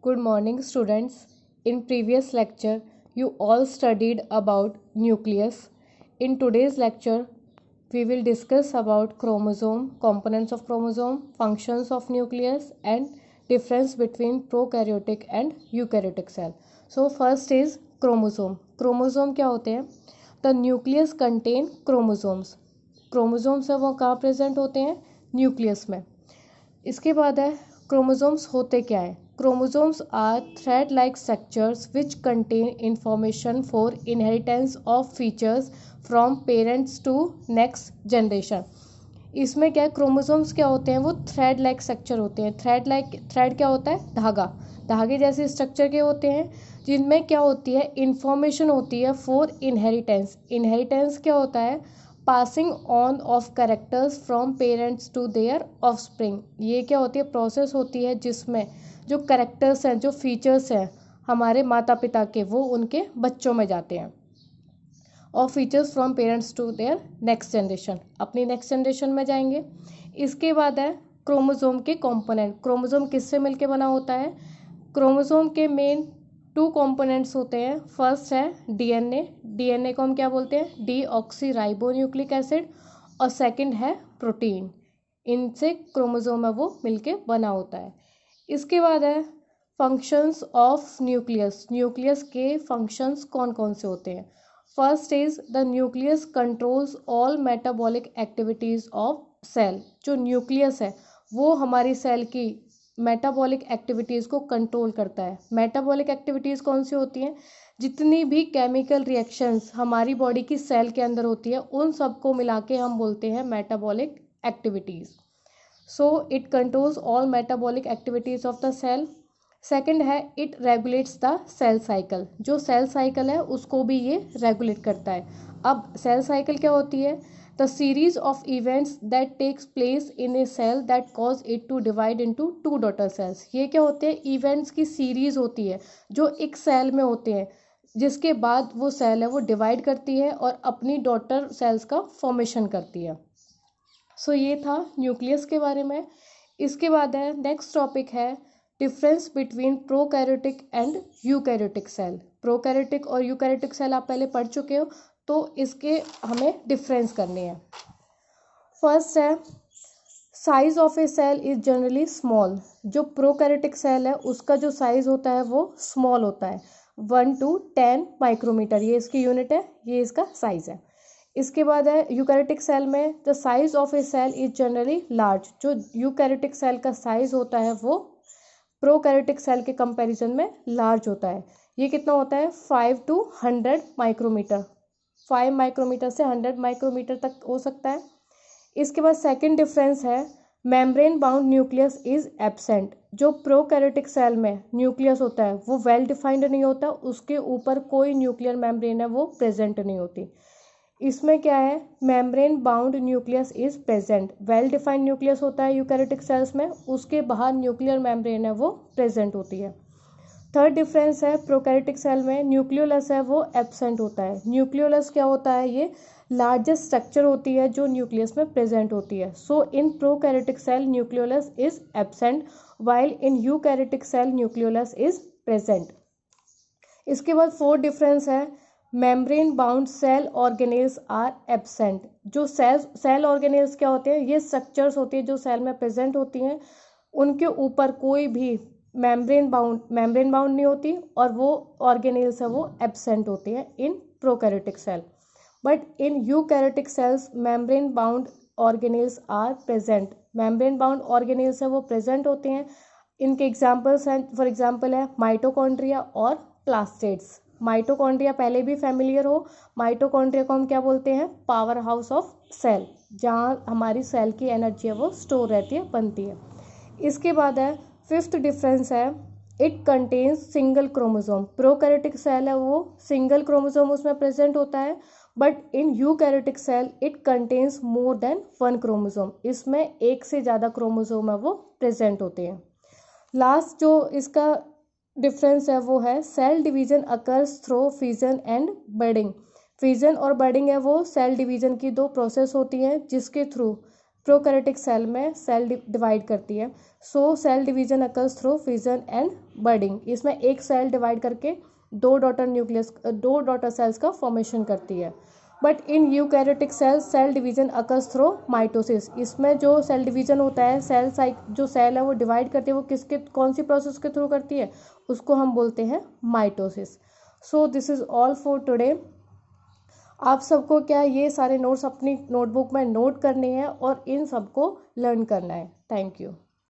Good morning, students. In previous lecture, you all studied about nucleus. In today's lecture, we will discuss about chromosome, components of chromosome, functions of nucleus, and difference between prokaryotic and eukaryotic cell. So first is chromosome. Chromosome क्या होते हैं? The nucleus contain chromosomes. Chromosomes है वो कहाँ present होते हैं? Nucleus में. इसके बाद है क्रोमोसोम्स होते क्या है. Chromosomes are thread like structures which contain information for inheritance of features from parents to next generation. इसमें क्या है, क्रोमोसोम्स क्या होते हैं, वो थ्रेड लाइक स्ट्रक्चर होते हैं. थ्रेड क्या होता है, धागे जैसे स्ट्रक्चर के होते हैं जिनमें क्या होती है, इंफॉर्मेशन होती है फॉर इनहेरिटेंस. इनहेरिटेंस क्या होता है, passing on of characters from parents to their offspring. ये क्या होती है, प्रोसेस होती है जिसमें जो कैरेक्टर्स हैं, जो फीचर्स हैं हमारे माता पिता के, वो उनके बच्चों में जाते हैं. और features from parents to their next generation, अपनी नेक्स्ट जनरेशन में जाएंगे. इसके बाद है क्रोमोसोम के कंपोनेंट. क्रोमोसोम किससे मिलके बना होता है? क्रोमोसोम के मेन 2 कंपोनेंट्स होते हैं. फर्स्ट है डीएनए. डीएनए को हम क्या बोलते हैं, डीऑक्सी राइबो न्यूक्लिक एसिड. और सेकंड है प्रोटीन. इनसे क्रोमोसोम है वो मिलके बना होता है. इसके बाद है फंक्शंस ऑफ न्यूक्लियस. न्यूक्लियस के फंक्शंस कौन कौन से होते हैं? First is the nucleus controls all metabolic activities of cell. जो न्यूक्लियस है वो हमारी सेल की मेटाबॉलिक एक्टिविटीज़ को कंट्रोल करता है. मेटाबॉलिक एक्टिविटीज़ कौन सी होती हैं? जितनी भी केमिकल रिएक्शंस हमारी बॉडी की सेल के अंदर होती है उन सबको मिला के हम बोलते हैं metabolic activities. So it controls all metabolic activities of the cell. Second है it regulates the cell cycle. जो सेल साइकिल है उसको भी ये रेगुलेट करता है. अब सेल साइकिल क्या होती है? The series of events that takes place in a cell that cause it to divide into 2 daughter cells. ये क्या होते हैं? इवेंट्स की सीरीज होती है जो एक सेल में होते हैं, जिसके बाद वो सेल है वो डिवाइड करती है और अपनी डॉटर सेल्स का फॉर्मेशन करती है. सो ये था न्यूक्लियस के बारे में. इसके बाद है नेक्स्ट टॉपिक है difference between prokaryotic and eukaryotic cell. Prokaryotic और यूकैरियोटिक सेल आप पहले पढ़ चुके हो, तो इसके हमें डिफरेंस करनी है. फर्स्ट है size of a cell is generally small. जो प्रोकैरियोटिक सेल है उसका जो साइज होता है वो स्मॉल होता है, 1 to 10 माइक्रोमीटर. ये इसकी यूनिट है, ये इसका साइज है. इसके बाद है यूकैरियोटिक सेल में the size of a cell is generally large. जो यूकैरियोटिक सेल का साइज होता है वो प्रोकैरियोटिक सेल के कंपैरिजन में लार्ज होता है. ये कितना होता है? 5 to 100 माइक्रोमीटर. 5 माइक्रोमीटर से 100 माइक्रोमीटर तक हो सकता है. इसके बाद सेकंड डिफरेंस है membrane bound nucleus is absent. जो प्रोकैरियोटिक सेल में न्यूक्लियस होता है वो वेल डिफाइंड नहीं होता, उसके ऊपर कोई न्यूक्लियर मेम्ब्रेन है वो प्रेजेंट नहीं होती. इसमें क्या है, membrane bound nucleus is present. Well defined nucleus होता है यूकैरियोटिक सेल्स में, उसके बाहर न्यूक्लियर मेम्ब्रेन है वो प्रेजेंट होती है. थर्ड डिफरेंस है प्रोकैरियोटिक सेल में न्यूक्लियोलस है वो एब्सेंट होता है. न्यूक्लियोलस क्या होता है? ये लार्जेस्ट स्ट्रक्चर होती है जो न्यूक्लियस में प्रेजेंट होती है. So in prokaryotic cell nucleolus is absent while in eukaryotic cell nucleolus is present. इसके बाद फोर्थ डिफरेंस है membrane bound cell organelles are absent. जो सेल ऑर्गेनेल्स क्या होते हैं? ये स्ट्रक्चर्स होती है जो सेल में प्रेजेंट होती हैं, उनके ऊपर कोई भी मेम्ब्रेन बाउंड नहीं होती और वो ऑर्गेनेल्स है वो एब्सेंट होती हैं in prokaryotic cell. But in eukaryotic cells membrane bound organelles are present. Membrane bound organelles है वो प्रेजेंट होते हैं. इनके एग्जाम्पल्स हैं, फॉर एग्जाम्पल है माइटोकॉन्ड्रिया और प्लास्टिड्स. माइटोकॉन्ड्रिया पहले भी फैमिलियर हो. माइटोकॉन्ड्रिया को हम क्या बोलते हैं? पावर हाउस ऑफ सेल, जहाँ हमारी सेल की एनर्जी है वो स्टोर रहती है, बनती है. इसके बाद है फिफ्थ डिफरेंस है it contains single chromosome. Prokaryotic cell है वो सिंगल क्रोमोसोम उसमें प्रेजेंट होता है, but in eukaryotic cell it contains more than 1 chromosome. इसमें एक से ज़्यादा क्रोमोसोम है वो प्रेजेंट होते हैं. लास्ट जो इसका डिफरेंस है वो है cell division occurs through fission and budding. Fission और बडिंग है वो सेल डिवीजन की 2 प्रोसेस होती हैं जिसके थ्रू प्रोकैरियोटिक सेल में सेल डिवाइड करती है। So cell division occurs through fission and budding. इसमें एक सेल डिवाइड करके दो डॉटर सेल्स का फॉर्मेशन करती है। But in eukaryotic cell division occurs through mitosis. इसमें जो सेल डिवीजन होता है, जो सेल है वो डिवाइड करती है, वो कौन सी प्रोसेस के थ्रू करती है, उसको हम बोलते हैं mitosis. So this is all for today. आप सबको क्या ये सारे नोट्स अपनी नोटबुक में नोट करने हैं और इन सबको लर्न करना है। Thank you.